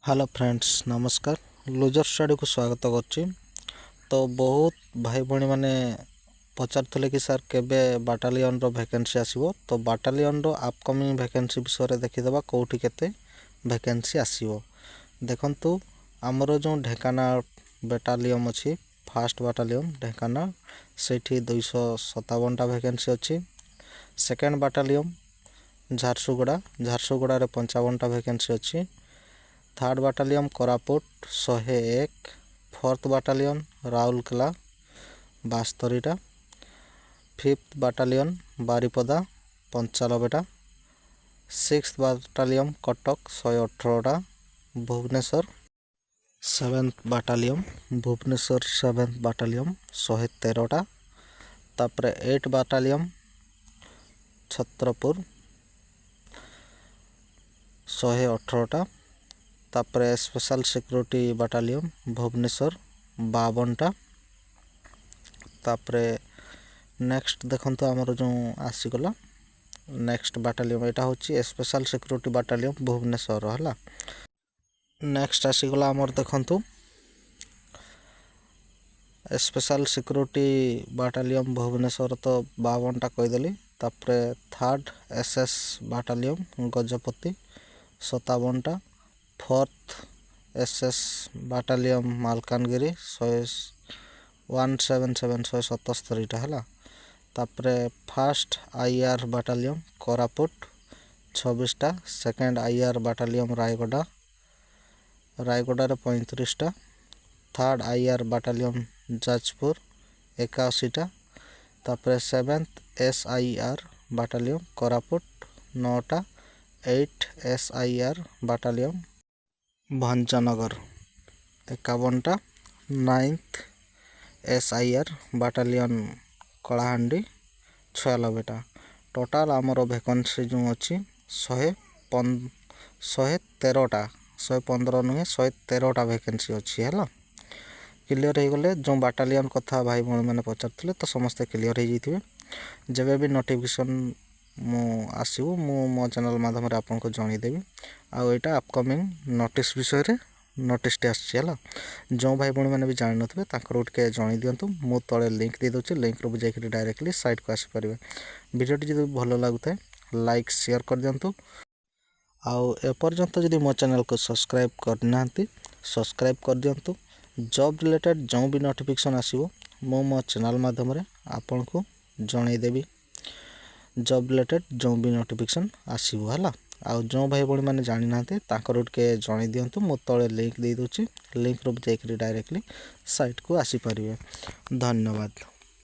Hello friends नमस्कार loser study को स्वागत करछि। तो बहुत भाई भणी माने पचारथले कि सर केबे बाटालियन रो वैकेंसी आसीबो। तो बाटालियन रो अपकमिंग वैकेंसी विषय देखि देबा कोठी केते वैकेंसी आसीबो। देखंतु हमरो जो ढेकानाल बाटालियन अछि फर्स्ट बाटालियन ढेकानाल सेठी 257 टा वैकेंसी अछि। सेकंड बाटालियन झारसुगुड़ा रे 55 टा वैकेंसी अछि। Third battalion Koraput 101, fourth battalion Rourkela 72 टा, फिफ्थ बाटालियन बारिपदा 95 टा, सिक्स्थ बाटालियन कटक 118 टा, Bhubaneswar seventh battalion Bhubaneswar seventh battalion 113 टा, तापरे 8 बाटालियन छत्रपुर 118 टा, तापरे स्पेशल सिक्योरिटी बाटालियन भुवनेश्वर 52 टा। तापरे नेक्स्ट देखंतु हमर जो आसीगला नेक्स्ट बाटालियन एटा होची स्पेशल सिक्योरिटी बाटालियन भुवनेश्वर हला। नेक्स्ट आसीगला हमर देखंतु स्पेशल सिक्योरिटी बाटालियन भुवनेश्वर तो 52 टा कहिदेली। तापरे थर्ड एसएस बाटालियन गजपति 57 टा, फोर्थ एसएस बाटालियन मालकानगिरी 177 टा हला। तापरे फर्स्ट आईआर बाटालियन कोरापुट 26 टा, सेकंड आईआर बाटालियन रायगड़ा रे 35 टा, थर्ड आईआर बाटालियन जाजपुर 81 टा, तापरे सेवेंथ एसआईआर बाटालियन कोरापुट 9 टा, 8 एसआईआर बाटालियन भंजनगर 51 टा, 9th एसआईआर बाटालियन कलाहांडी 96 टा। टोटाल आमर वैकेंसी जो अच्छी 113 टा 115 नुहे 113 टा वैकेंसी अच्छी है। क्लियर हो गले जो बाटालियन कथा भाई भाई मैंने पचार तो समस्ते क्लियर हो जाइए। जब भी नोटिफिकेशन मु आसो मो चैनल माध्यम आपको जनईदेवी आईटा अपकमिंग नोटिस विषय रे नोटिस आसला। जो भाई भाई मैंने भी जान नथिबे ताकर उठके जणई दियंतु मु तळे लिंक दे दोछि लिंक रो जाई डायरेक्टली साइट को आसी परिबे। वीडियोटी जदि भलो लागुताय लाइक शेयर कर दियंतु आउ ए पर्यंत जदि मो चैनल को सब्सक्राइब करनांती सब्सक्राइब कर दियंतु। जॉब रिलेटेड जो भी नोटिफिकेशन आसीबो मो चैनल माध्यम रे आपन को जणई देबी। जॉब रिलेटेड जो भी नोटिफिकेशन आसीबो हला आउ जो भाई भाई मैंने जानी नाते ताकर उठके जणई दियंतु मो तळे लिंक दे दोछि लिंक रो जाई डायरेक्टली साइट को आसी परिबे। धन्यवाद।